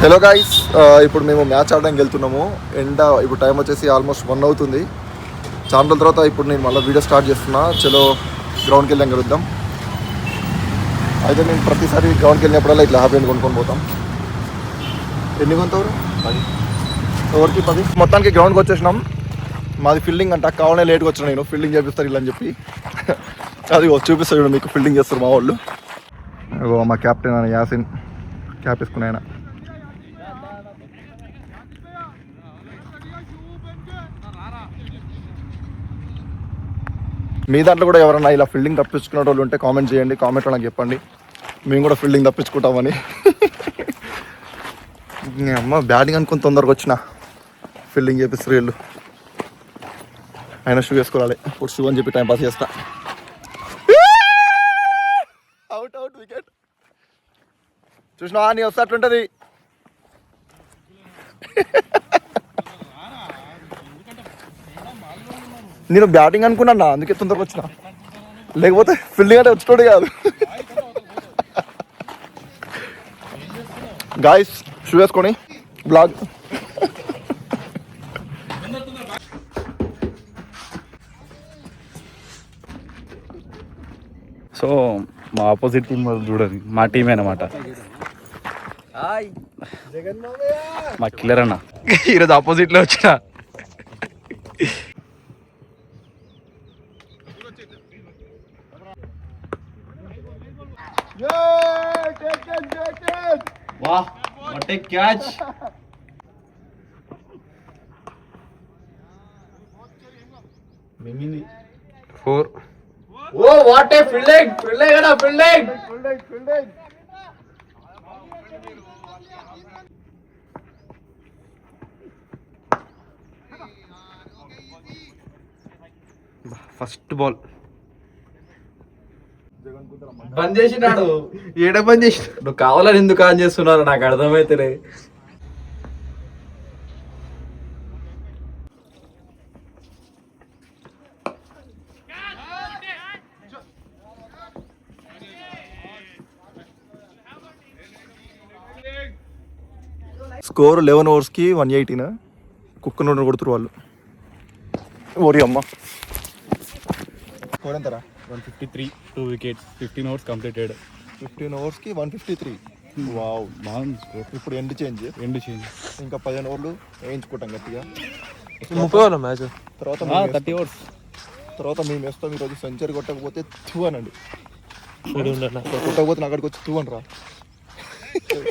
Hello guys, ఇప్పుడు మేము match ఆడడానికి వెళ్తున్నాము. ఎండ ఇప్పుడు టైం వచ్చేసి ఆల్మోస్ట్ 1 అవుతుంది. చాలా రోజుల తర్వాత ఇప్పుడు నేను మళ్ళీ వీడియో స్టార్ట్ చేస్తున్నా. చలో గ్రౌండ్కి వెళ్ళాం కలుద్దాం. అయితే నేను ప్రతిసారి గ్రౌండ్కి వెళ్ళినప్పుడల్లా ఇట్లా హ్యాపీ కొనుక్కొని పోతాం. ఎన్ని కొంతవరు 10 ఎవరికి 10. మొత్తానికి గ్రౌండ్కి వచ్చేసినాం. మాది ఫీల్డింగ్ అంట, కావాలనే లేట్గా వచ్చిన నేను. ఫీల్డింగ్ చేపిస్తారు ఇలా అని చెప్పి అది చూపిస్తాడు మీకు. ఫీల్డింగ్ చేస్తారు మా వాళ్ళు. మా కెప్టెన్ ఆయన యాసిన్ క్యాప్ వేసుకుని ఆయన. మీ దాంట్లో కూడా ఎవరైనా ఇలా ఫీల్డింగ్ తప్పించుకునే వాళ్ళు ఉంటే కామెంట్ చేయండి. కామెంట్లో నాకు చెప్పండి, మేము కూడా ఫీల్డింగ్ తప్పించుకుంటామని. అమ్మ బ్యాటింగ్ అనుకుని తొందరగా వచ్చిన ఫీల్డింగ్ చేపిస్తారు వీళ్ళు. ఆయన షూ వేసుకోవాలి. ఇప్పుడు షూ అని చెప్పి టైం పాస్ చేస్తా. Out out wicket. చూసినా నీ వస్తట్లుంటుంది. నేను బ్యాటింగ్ అనుకున్నా, అందుకే తొందరగా వచ్చిన. లేకపోతే ఫీల్డింగ్ అంటే వచ్చేటోడు కాదు. గాయస్ షూ వేసుకొని బ్లాగ్. సో మా ఆపోజిట్ టీం చూడండి, మా టీమే అనమాట. మా కిల్లర్ అన్న ఈరోజు ఆపోజిట్లో వచ్చిన. వాహ్ వాట్ ఏ క్యాచ్. మిమిని 4. ఓ వాట్ ఏ ఫీల్డింగ్. ఫీల్డింగ్ అన్న ఫీల్డింగ్. ఫస్ట్ బాల్ బంద్ చేసినాడు. ఏడ బంద్ చేసినాడు? నువ్వు కావాలని ఎందుకు ఆన్ చేస్తున్నారు నాకు అర్థమైతేలే. స్కోర్ 11 ఓవర్స్కి 180. కుక్క నూనె కొడుతురు వాళ్ళు. ఓరి అమ్మ. స్కోర్ ఎంతరా? 153, 2 wickets, 15 overs completed. 15 ఓవర్స్కి 153. వావ్, బాగుంది స్కోర్. ఇప్పుడు ఎండ్ చేంజ్. ఇంకా 15 ఓవర్లు వేయించుకుంటాం గట్టిగా. 30 ఓవర్ల మ్యాచ్ తర్వాత 30 overs తర్వాత మేము వేస్తాం. ఈరోజు సెంచరీ కొట్టకపోతే థూ అనండి. కొట్టకపోతే అక్కడికి వచ్చి థూ అని రా.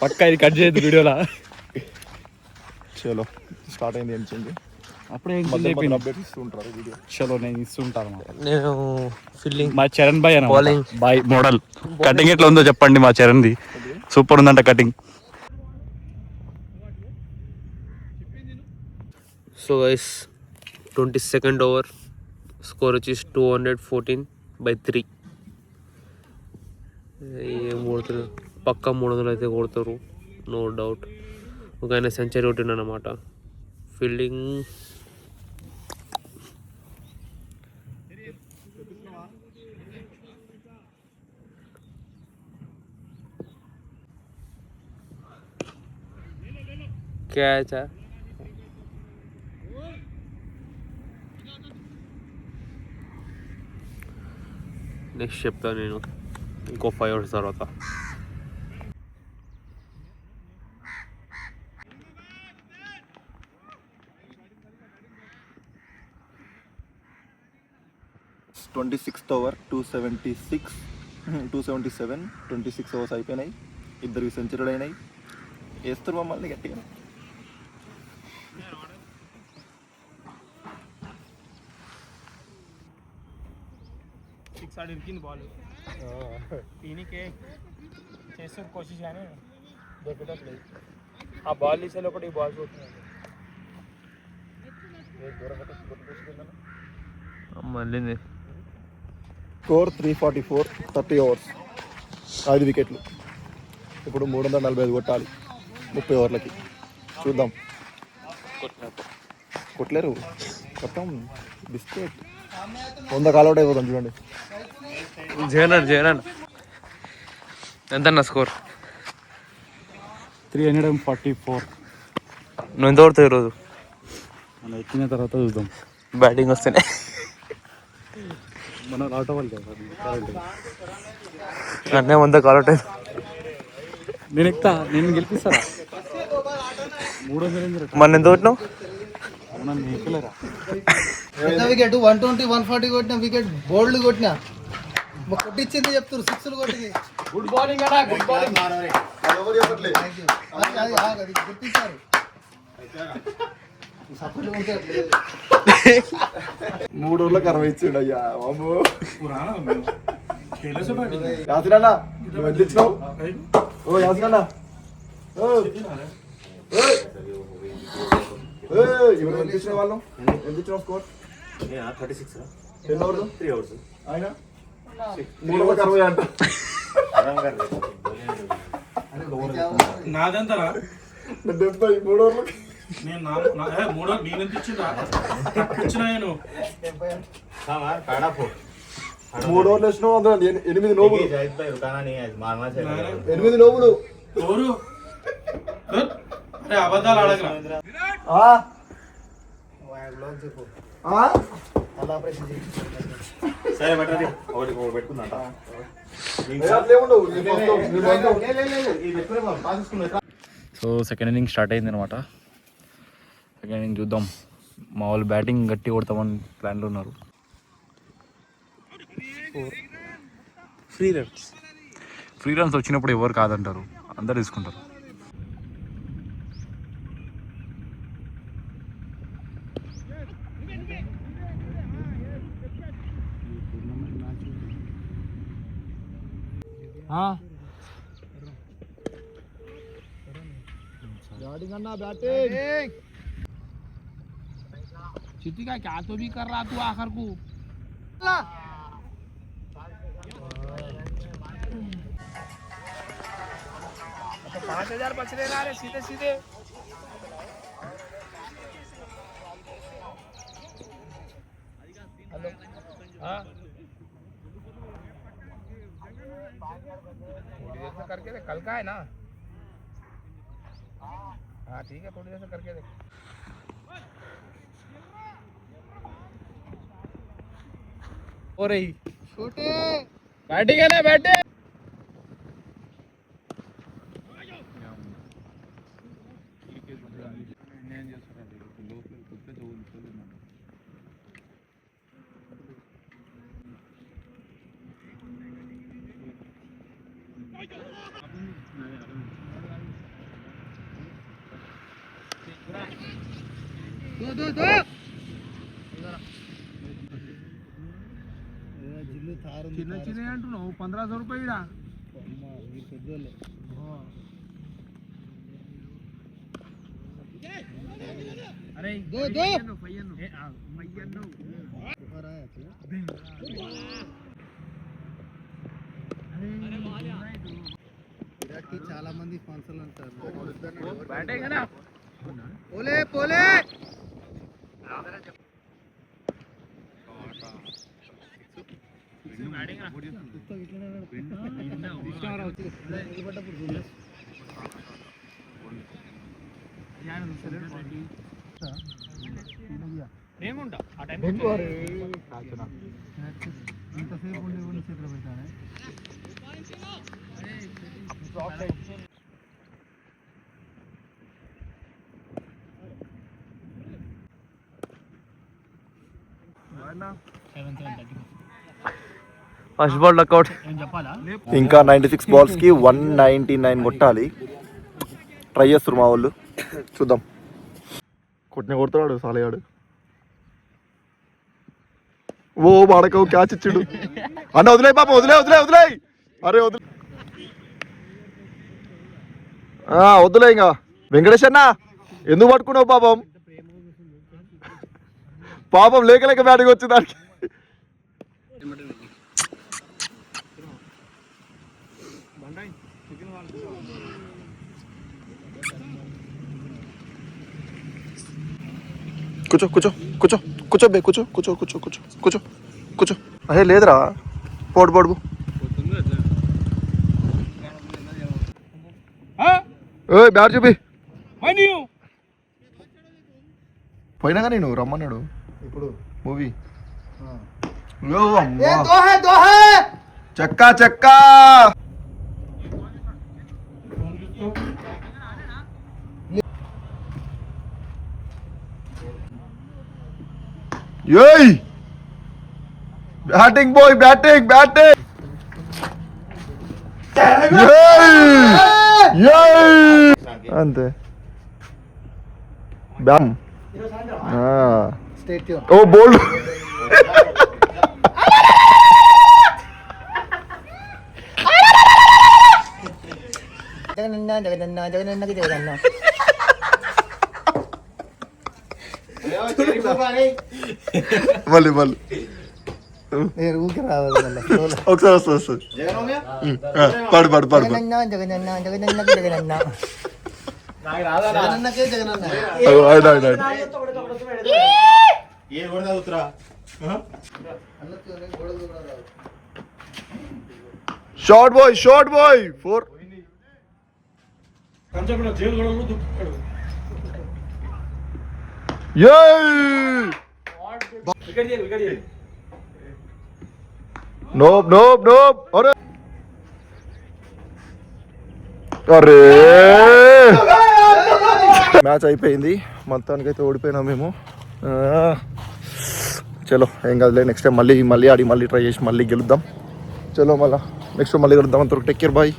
పక్కా ఇది కట్ చేయదు వీడియోలా. చలో స్టార్ట్ అయింది ఎండ్ చేంజ్. అప్పుడే అప్డేట్స్ ఇస్తూ ఉంటారు వీడియో. చలో నేను ఇస్తుంటాను. నేను ఫీల్డింగ్ మా చరణ్ బాయ్ అన్న బౌలింగ్ బాయ్ మోడల్. కటింగ్ ఎట్లా ఉందో చెప్పండి. మా చరణ్ది సూపర్ ఉందంట cutting. So guys 22nd over score వచ్చేసి 214/3. ఏం కొడుతున్నారు, పక్కా 300 అయితే కొడతారు, నో డౌట్. ఒక ఆయన సెంచరీ కొట్టిండు అన్నమాట. Fielding catch. నెక్స్ట్ చెప్తాను నేను ఇంకో 5 hours తర్వాత. ట్వంటీ-6th ఓవర్ 277, 26 ఓవర్స్ అయిపోయినాయి. 2 సెంచరీలు అయినాయి. వేస్తారు మమ్మల్ని గట్టిగా. బాల్ దీనికి చేసే కోషిష్ కానీ దొరకట్లేదు. ఆ బాల్ తీసే లోపల ఈ బాల్ మళ్ళీ స్కోర్ 344, 30 ఓవర్స్, 5 వికెట్లు. ఇప్పుడు 345 కొట్టాలి 30 ఓవర్లకి. చూద్దాం. కొట్టలేరు, మొత్తం బిస్కెట్. 100 కాలౌట్ అయిపోతాం చూడండి. జగన్ ఎంత స్కోర్? 344. నువ్వు ఎంత కొడతావు ఈరోజు? మనం ఎక్కిన తర్వాత చూద్దాం. బ్యాటింగ్ వస్తేనే. మన ఆటో వాళ్ళు అన్నీ 100 కాలట్. నేను ఎక్కుతా, నేను గెలిపిస్తారా? 300 మన ఎంత కొట్టినావు? నన్ను ఎక్కలేరా? వికెట్ 120 140 కొట్టిన వికెట్ బోల్డ్ కొట్టిన కొట్టించింది చెప్తారు 6లు కొట్టి. గుడ్ మార్నింగ్ అన్నా, గుడ్ మార్నింగ్. అది గుర్తించారు. 3 రోజులకు 60 ఇచ్చిండు అయ్యా బాబు. యాసినన్నా నువ్వు ఎంత ఇచ్చినావు? ఓ యాసినన్నా ఇప్పుడు ఎంత ఇచ్చిన వాళ్ళం? ఎంత ఇచ్చినావు స్కోర్? 36 ఎన్ని ఓవర్లు? 3 అవర్స్. ఆయన 3 రోజులకు 60 అంట. నాదంతరా 70 3 ఓవర్లకి. నేను మూడో నేనెంత ఇచ్చిందా ఇచ్చిన నేను 3 ఓవర్లు వేసినావు అందులో 8 నోబులు. 8 నోబులు. ఎవరు? అరే అబద్ధాలు అడగరా? సరే బట్టది ఒకటి పెట్టుకుందా? సో సెకండ్ ఇన్నింగ్ స్టార్ట్ అయింది అనమాట. సెకండ్ ఇన్నింగ్ చూద్దాం. మా వాళ్ళు బ్యాటింగ్ గట్టి కొడతామని ప్లాన్లో ఉన్నారు. ఫ్రీ రన్స్ వచ్చినప్పుడు ఎవరు కాదంటారు, అందరు తీసుకుంటారు. चिट्ठी का क्या तो भी कर रहा तू आखिर को. तो 5000 बच रहे ना रे सीधे सीधे. हेलो हाँ थोड़ी देर से करके देख, कल का है ना. हाँ ठीक है थोड़ी देर से करके देख. हो रही छोटे बैटिंग है ना बैटिंग. दो చిన్న చిన్న అంటున్నావు 1500 రూపాయలు. అరే దో చాలా మంది స్పాన్సర్లు అంటారు. పోలే పోలే ఏముంటా ఆ టైం ఇంతసేపు ఉండి చేతులు పెట్టానే. First ball duck out. ఇంకా 96 balls కి 199 కొట్టాలి. ట్రై చేస్తారు మా వాళ్ళు, చూద్దాం. కొడుతున్నాడు సాలయాడు. ఓ వాడకవు క్యాచ్ ఇచ్చాడు అన్న. వదిలే పాప వదిలే. అరే వద్దులే ఇంకా. వెంకటేష్ అన్న ఎందుకు పట్టుకున్నావు పాపం లేక బ్యాటింగ్ వచ్చింది దానికి. కూర్చో. అదే లేదురా, పోడు ఓయ్ బ్యాట్ చూపి మనీ పోయినా కానీ నువ్వు రమ్మన్నాడు ఇప్పుడు మూవీ ఏ దో హై చెక్కా చెక్కా ఏయ్ బ్యాటింగ్ బాయ్ బ్యాటింగ్ బ్యాటింగ్ అంతే బ్యామ్ స్టే ట్యూన్ ఓ బోల్డ్ జగనన్న మళ్ళీ మళ్ళీ నేను ఊరికి రావాలి మళ్ళీ ఒకసారి వస్తుంది పాడు పాడు పాడు పాడు జగనన్నకే జగనన్న ఆడు ఆడు ఆడు ఏ కూడా చదువుతురా షార్ట్ బాయ్ 4 కంచకుండా జైలు గొడవలు దుక్కుతాడు వికెట్ చేయాలి నోప్ అరే మ్యాచ్ అయిపోయింది మొత్తానికి అయితే ఓడిపోయినాం మేము చలో ఏం కాదులే నెక్స్ట్ టైం మళ్ళీ ఆడి మళ్ళీ ట్రై చేసి మళ్ళీ గెలుద్దాం చలో మళ్ళీ నెక్స్ట్ మళ్ళీ కలుద్దాం అంతవరకు టేక్ కేర్ బాయ్